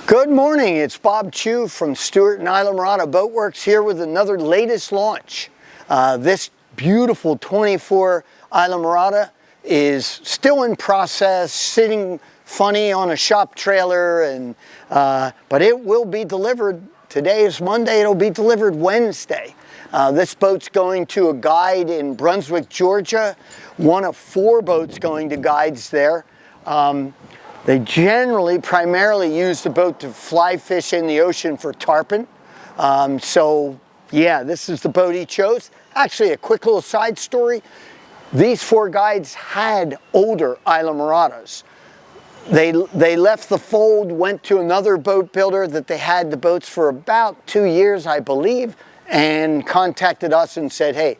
Good morning, it's Bob Chu from Stewart and Isla Morada Boatworks here with another latest launch. This beautiful 24 Isla Morada is still in process, sitting funny on a shop trailer, but it will be delivered. Today is Monday, it'll be delivered Wednesday. This boat's going to a guide in Brunswick, Georgia, one of 4 boats going to guides there. They primarily use the boat to fly fish in the ocean for tarpon. So yeah, this is the boat he chose. Actually, a quick little side story. These 4 guides had older Isla Moradas. They left the fold, went to another boat builder that they had the boats for about 2 years, I believe, and contacted us and said, hey,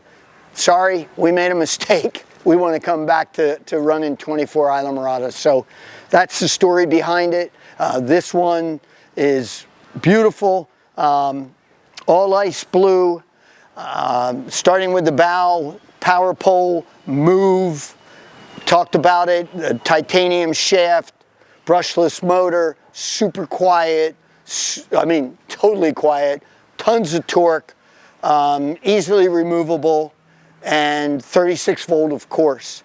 sorry, we made a mistake. We want to come back to running 24 Isla Moradas. So that's the story behind it. This one is beautiful, all ice blue, starting with the bow, power pole, move, talked about it, the titanium shaft, brushless motor, super quiet, totally quiet, tons of torque, easily removable, and 36 volt, of course.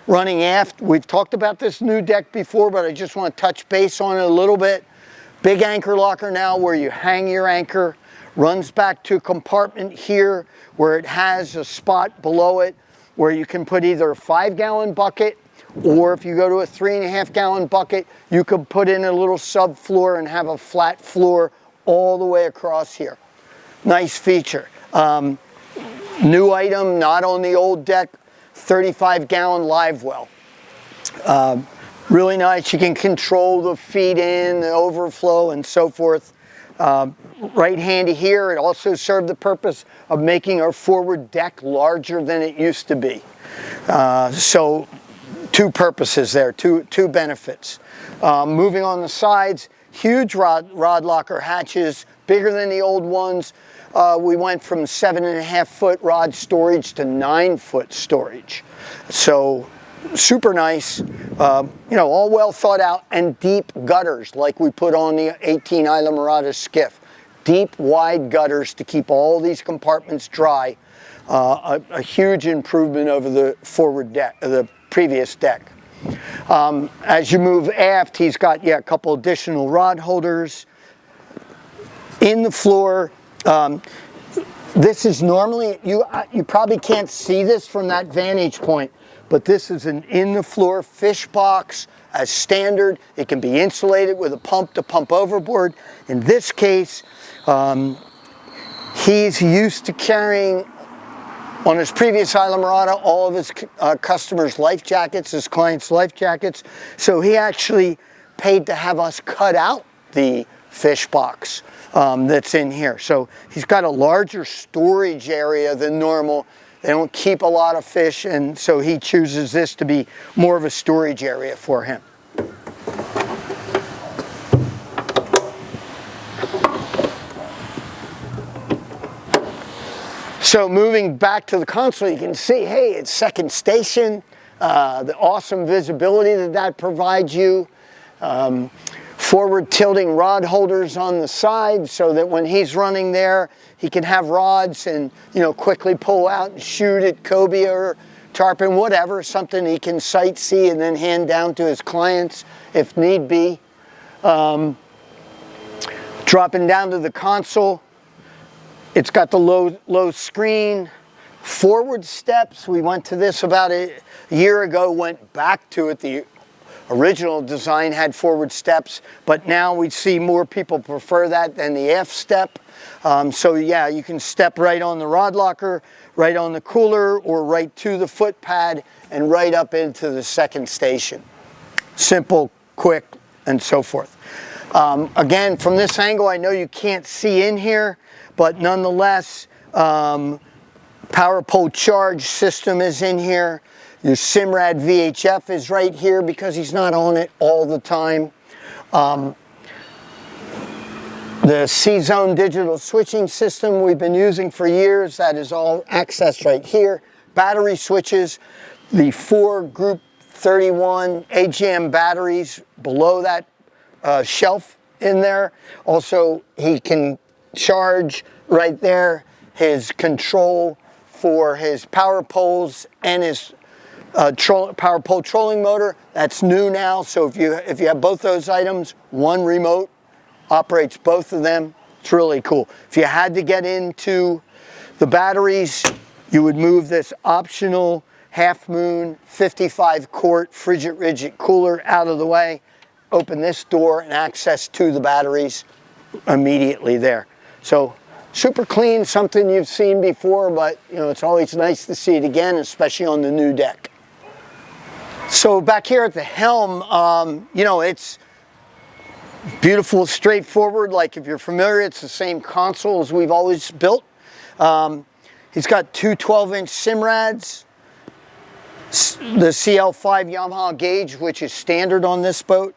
Running aft, we've talked about this new deck before, but I just want to touch base on it a little bit. Big anchor locker now where you hang your anchor, runs back to a compartment here where it has a spot below it where you can put either a 5-gallon bucket, or if you go to a 3.5-gallon bucket, you could put in a little subfloor and have a flat floor all the way across here. Nice feature. New item, not on the old deck, 35-gallon live well. Really nice. You can control the feed in, the overflow, and so forth. Right handy here. It also served the purpose of making our forward deck larger than it used to be. So 2 purposes there, two benefits. Moving on the sides, huge rod locker hatches, bigger than the old ones. We went from 7.5-foot rod storage to 9-foot storage. So super nice, all well thought out, and deep gutters like we put on the 18 Isla Morada skiff. Deep, wide gutters to keep all these compartments dry. A huge improvement over the forward deck, the previous deck. As you move aft, he's got a couple additional rod holders in the floor. This is normally, you probably can't see this from that vantage point, but this is an in-the-floor fish box as standard. It can be insulated with a pump to pump overboard. In this case, he's used to carrying, on his previous Isla Morada, all of his customers' life jackets, his clients' life jackets. So he actually paid to have us cut out the fish box that's in here. So he's got a larger storage area than normal. They don't keep a lot of fish, and so he chooses this to be more of a storage area for him. So moving back to the console, you can see, hey, it's second station, the awesome visibility that provides you. Forward tilting rod holders on the side so that when he's running there, he can have rods and quickly pull out and shoot at cobia or tarpon, whatever, something he can sight see and then hand down to his clients if need be. Dropping down to the console, it's got the low screen. Forward steps, we went to this about a year ago, went back to it. The original design had forward steps, but now we see more people prefer that than the aft step. So yeah, you can step right on the rod locker, right on the cooler, or right to the foot pad and right up into the second station. Simple, quick, and so forth. Again, from this angle, I know you can't see in here, but nonetheless, power pole charge system is in here. Your Simrad VHF is right here because he's not on it all the time. The C-Zone digital switching system we've been using for years, that is all accessed right here. Battery switches, the 4 Group 31 AGM batteries below that shelf in there. Also, he can charge right there his control for his power poles and his power pole trolling motor. That's new now, so if you have both those items, one remote operates both of them. It's really cool. If you had to get into the batteries, you would move this optional Half Moon 55 quart Frigid Rigid cooler out of the way, open this door, and access to the batteries immediately there. So super clean, something you've seen before, but you know, it's always nice to see it again, especially on the new deck. So back here at the helm, you know, it's beautiful, straightforward. Like if you're familiar, it's the same console as we've always built. He's got two 12-inch Simrads, the CL5 Yamaha gauge, which is standard on this boat.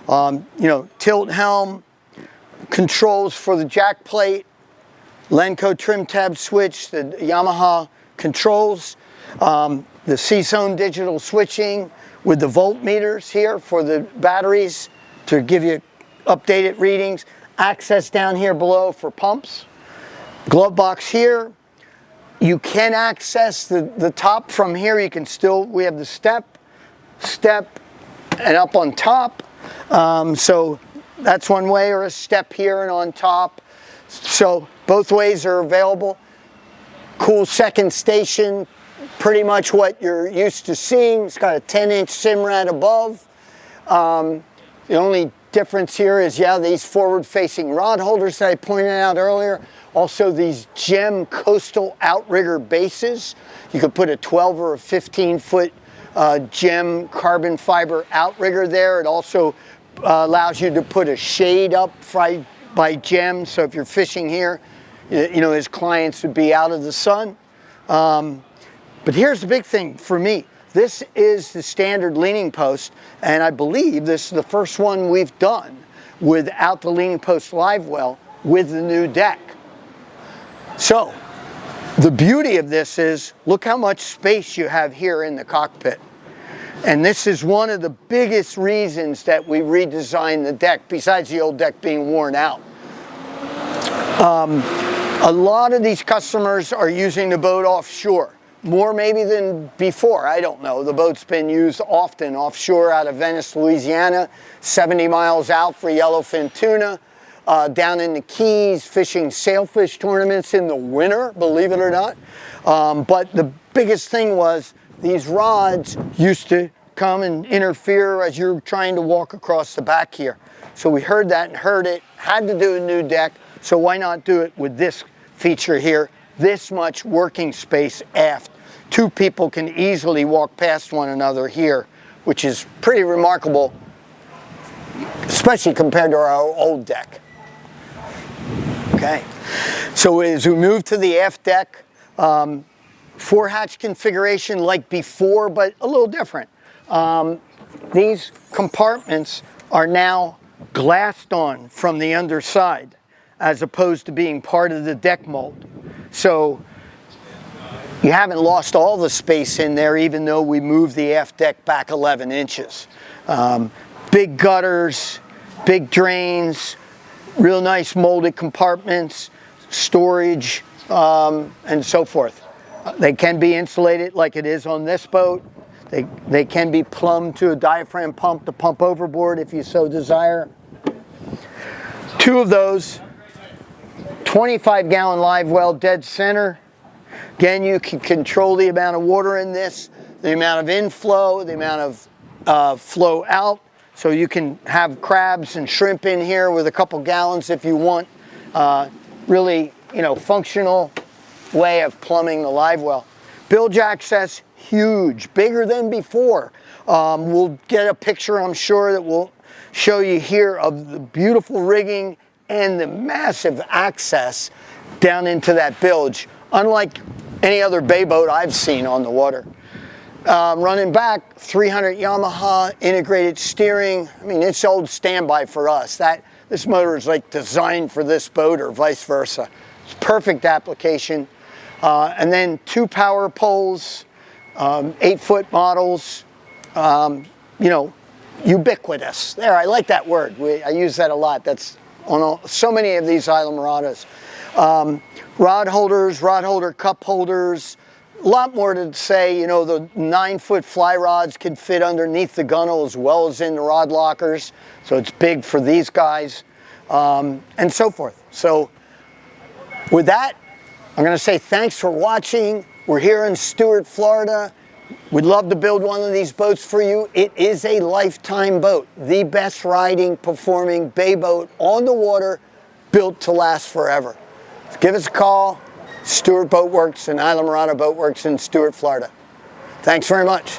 You know, tilt helm, controls for the jack plate, Lenco trim tab switch, the Yamaha controls, the C-Zone digital switching with the voltmeters here for the batteries to give you updated readings, access down here below for pumps, glove box here. You can access the top from here. You can still, we have the step, and up on top. So that's one way, or a step here and on top. So both ways are available. Cool second station, pretty much what you're used to seeing. It's got a 10-inch Simrad above. The only difference here is, yeah, these forward-facing rod holders that I pointed out earlier. Also these gem coastal outrigger bases. You could put a 12 or a 15-foot gem carbon fiber outrigger there. It also allows you to put a shade up by gem. So if you're fishing here, you know, his clients would be out of the sun. But here's the big thing for me. This is the standard leaning post, and I believe this is the first one we've done without the leaning post live well with the new deck. So the beauty of this is, look how much space you have here in the cockpit. And this is one of the biggest reasons that we redesigned the deck, besides the old deck being worn out. A lot of these customers are using the boat offshore. More maybe than before, I don't know. The boat's been used often offshore out of Venice, Louisiana, 70 miles out for yellowfin tuna, down in the Keys, fishing sailfish tournaments in the winter, believe it or not. But the biggest thing was these rods used to come and interfere as you're trying to walk across the back here. So we heard that and heard it, had to do a new deck, so why not do it with this feature here? This much working space aft. Two people can easily walk past one another here, which is pretty remarkable, especially compared to our old deck. Okay, so as we move to the aft deck, 4-hatch configuration like before, but a little different. These compartments are now glassed on from the underside, as opposed to being part of the deck mold. So you haven't lost all the space in there, even though we moved the aft deck back 11 inches. Big gutters, big drains, real nice molded compartments, storage, and so forth. They can be insulated like it is on this boat. They can be plumbed to a diaphragm pump to pump overboard if you so desire. Two of those, 25-gallon live well dead center. Again, you can control the amount of water in this, the amount of inflow, the amount of flow out. So you can have crabs and shrimp in here with a couple gallons if you want. Really, you know, functional way of plumbing the live well. Bilge access, huge, bigger than before. We'll get a picture, I'm sure, that will show you here of the beautiful rigging and the massive access down into that bilge, unlike any other bay boat I've seen on the water. Running back, 300 Yamaha integrated steering. I mean, it's old standby for us. This motor is like designed for this boat or vice versa. It's perfect application. And then 2 power poles, 8-foot models. You know, ubiquitous. There, I like that word. I use that a lot. That's on so many of these Islamorades. Rod holders, rod holder cup holders, a lot more to say. You know, the 9-foot fly rods can fit underneath the gunnel as well as in the rod lockers. So it's big for these guys, and so forth. So with that, I'm going to say thanks for watching. We're here in Stuart, Florida. We'd love to build one of these boats for you. It is a lifetime boat. The best riding, performing bay boat on the water, built to last forever. Give us a call. Stuart Boat Works and Islamorada Boat Works in Stuart, Florida. Thanks very much.